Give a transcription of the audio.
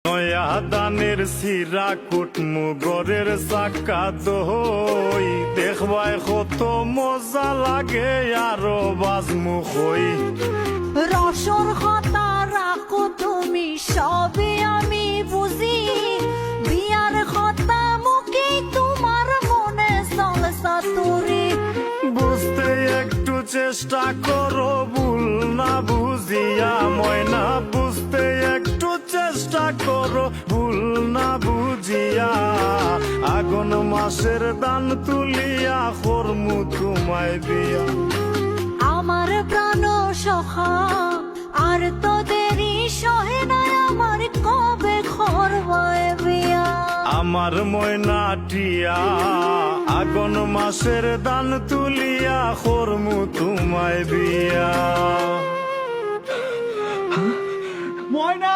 নয়া দানের সিরা কুটমু গরের চাকা দই দেখবাই কত মজা লাগে আরো বাজমু কই রসর কথা রাখো তুমি সবে আমি বুঝি বিয়ার কথা মুখে তোমার মনে চলসা তুরি বুঝতে একটু চেষ্টা করো ভুল না বুঝিয়া ময়না বুঝতে একটু চেষ্টা করো ভুল না বুঝিয়া আগুন মাসের দান তুলিয়া করমু তোমায় বিয়া আমার প্রাণ সখা আর তো দেরি সহে না আমার কবে খরবায় বিয়া আমার ময়নাটিয়া আগুন মাসের দান তুলিয়া করমু তোমায় বিয়া ময়না